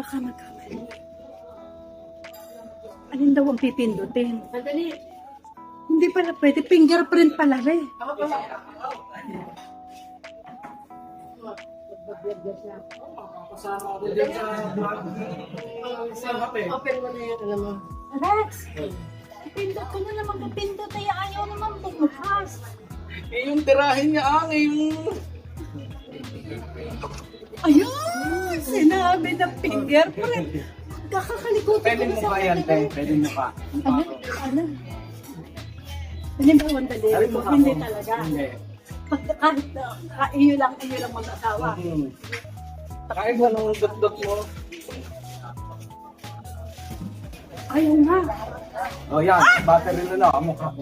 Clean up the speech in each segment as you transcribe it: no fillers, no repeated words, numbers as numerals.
baka magkamali. Alin daw ang pipindutin? Madali. Hindi pala pwede, fingerprint pala rin. Kasama ko dyan sa kape. Open mo na yan, alam mo. Alex! Pindot ko na naman, pindot ay ayaw naman bumukas. Eh, yung tirahin niya yung... Ayun! Sinabi na fingerprint. Kakakalikutan Pwede mo pa yan, te. Pwede mo pa. Ano? Ano? Halimbawa, dali. Sabi mo Hindi ako. talaga. Hindi. Kahit iyo lang mag-asawa. Kahit anong dot-dot mo. Ayaw nga. Oh, yan. Battery na lang. Mukha ko.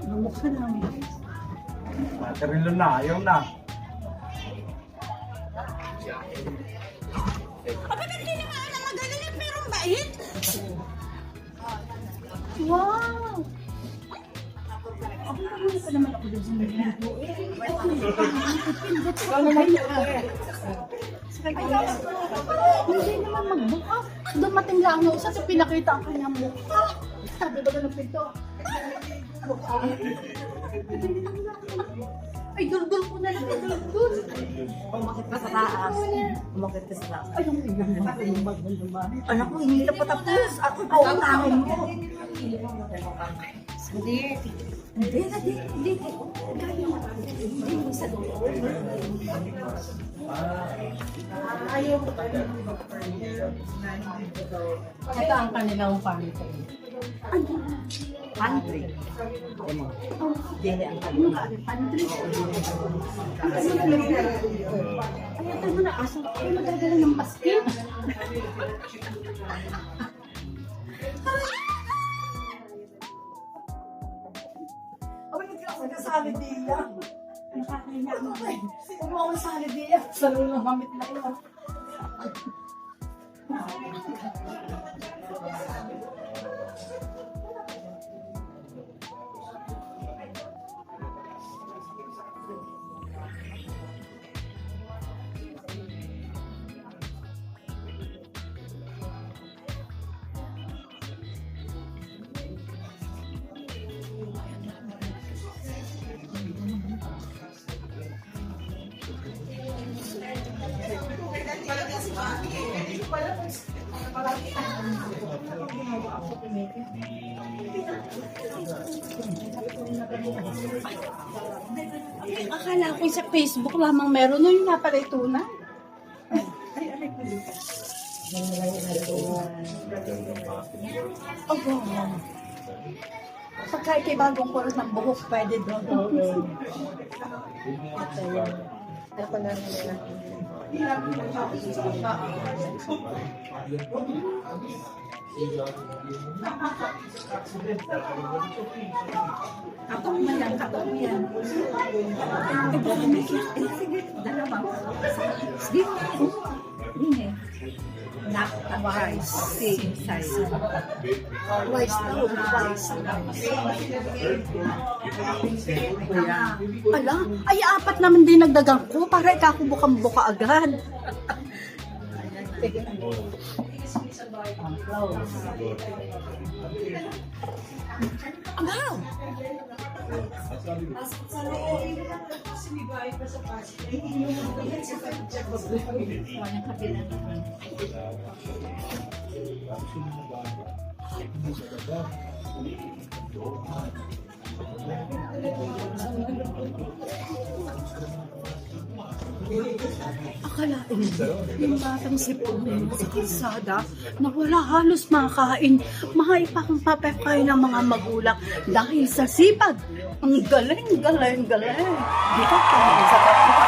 Mukha lang. Battery na. Ayaw na. Hindi naman alam magaling pero bait. Wow! Ako pa naman ako doon sa nagluto eh. Ikaw naman yun, te. Hindi naman magbuka. Dumating lang ako sa pinakita ang kanyang mukha. Sabi ba ng pinto? Ay, dul-dul ko na lang. Dul-dul. Umakit ka sa taas. Umakit ka sa taas. Ay, yung tingnan mo. Anak ko, hindi na patapos. Ako pa ang tawag mo. Hindi. Hindi. Hindi mo sa loob. Ayaw ko tayo. Ito ang kanilang pantry. Pantry. Dili ang kanilang pantry. Ay, ito mo na aso. Ay, magdadala ng basket. Nagkasalid diya. Nakakahiya mo ba? Huwag mo akong salid diya. Sa lulong mamit na yun. Akala ko sa Facebook lamang meron. No, yung nga pala ito na. Pagka ikay bagong kuros ng buhok, pwede doon. Ako na nila. Katong man yan, katong yan. Eh, baka may kiyak. Eh, sige, dalawa. Sige. Hindi. Not wise. Same size. Wise na. Wise na. Ala, ay apat naman din nagdagang ko para ikakubukang-buka agad. Agaw! Akalain mo, yung batang sipon sa kalsada na wala halos makain, maipapakain ng mga magulang dahil sa sipag. Ang galing. Dito pa sa kapwa.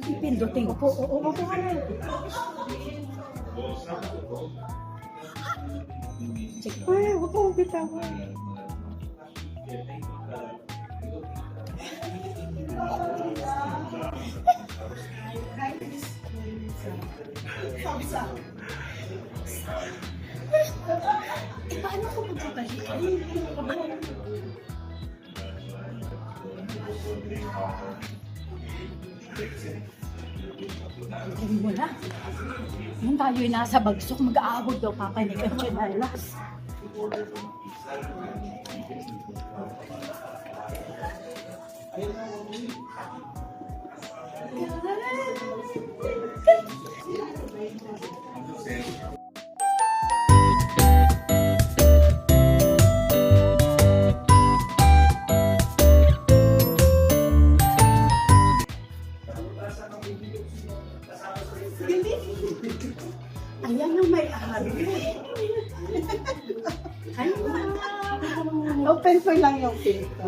Ipindutin ko po. Oo, ay, huwag ko bitawan. Paano ko magbabalikan? Hindi mo na. Nung tayo'y nasa bagsok, mag-aabog daw papanig ang tsinelas. Ayan ang may-ari. Ay, Open ko lang yung pinto.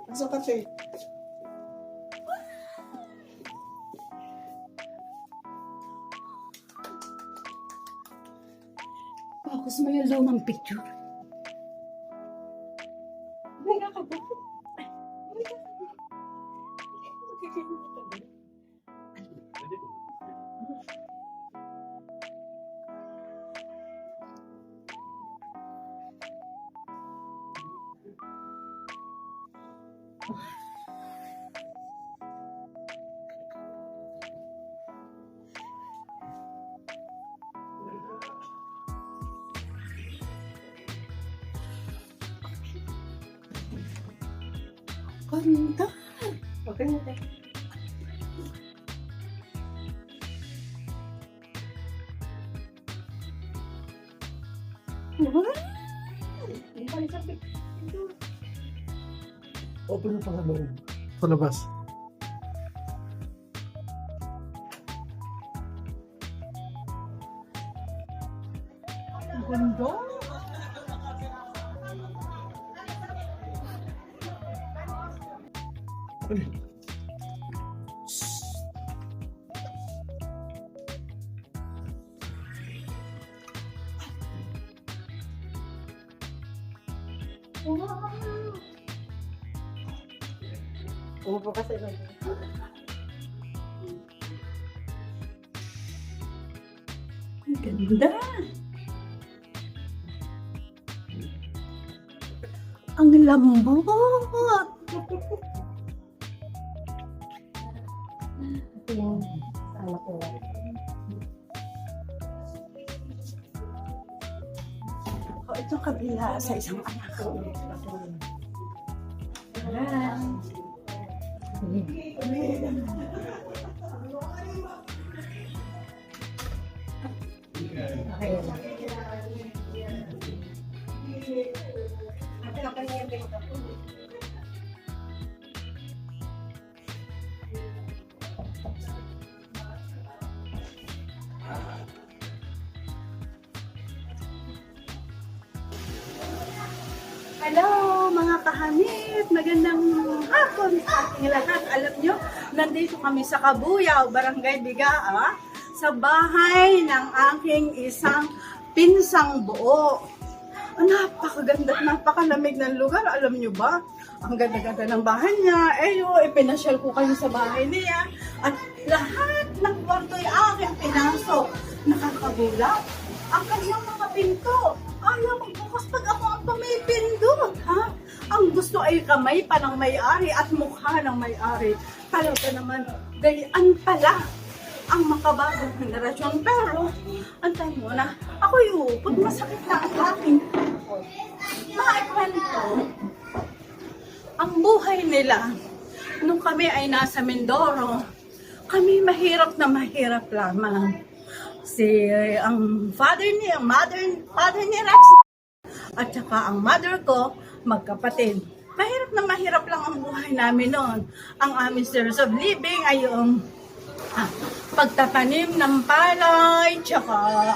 Pasok ka, Che. Focus mo yung lumang picture. May nakabukot. Ganda. Okay na, Che. Open mo pa sa loob. Sa labas. Ganda. Umupo ka sa loob. Ang ganda. Ang lambot. Ito yung sala ko. O, ito kabila sa isang anak ko. Okay na. Hello mga kahamit! Magandang hapon sa ating lahat. Alam nyo, nandito kami sa Kabuyao, Barangay Bigaa, sa bahay ng aking isang pinsang buo. Napakaganda at napakalamig ng lugar. Alam nyo ba? Ang ganda-ganda ng bahay niya. Ipinasyal ko kayo sa bahay niya. At lahat ng kwarto ay aking pinasok. Nakakagulat. Ang kanyang mga pinto. Ayaw magbukas pag ako ang pumipindot, ha? Ang gusto ay kamay pa ng may-ari at mukha ng may-ari. Talaga naman, gayaan pala ang makabagong henerasyon. Pero, antay mo na, ako yupod, masakit na ang aking maikwento. Ang buhay nila, nung kami ay nasa Mindoro, kami mahirap na mahirap lamang. Ang father ni Rex at saka ang mother ko, magkapatid. Mahirap lang ang buhay namin noon. Ang aming source of living ay yung pagtatanim ng palay, tsaka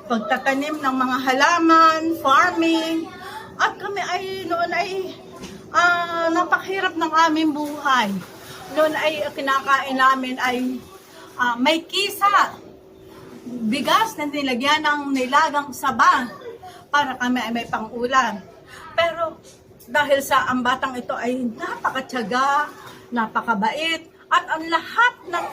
pagtatanim ng mga halaman, farming. At kami ay noon ay napakahirap ng aming buhay. Noon ay kinakain namin ay may kisa. bigas na nilagyan ng nilagang saba para kami ay may pang-ulam. Pero dahil sa ang batang ito ay napakatyaga, napakabait, at ang lahat ng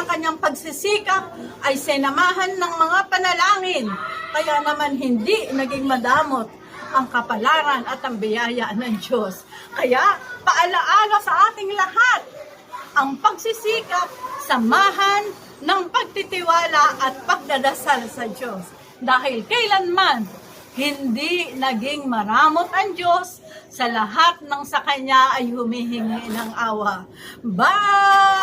kanyang pagsisikap ay sinamahan ng mga panalangin. Kaya naman hindi naging madamot ang kapalaran at ang biyaya ng Diyos. Kaya paalaala sa ating lahat ang pagsisikap, samahan ng pagtitiwala at pagdadasal sa Diyos. Dahil kailanman hindi naging maramot ang Diyos sa lahat ng sa Kanya ay humihingi ng awa. Bye!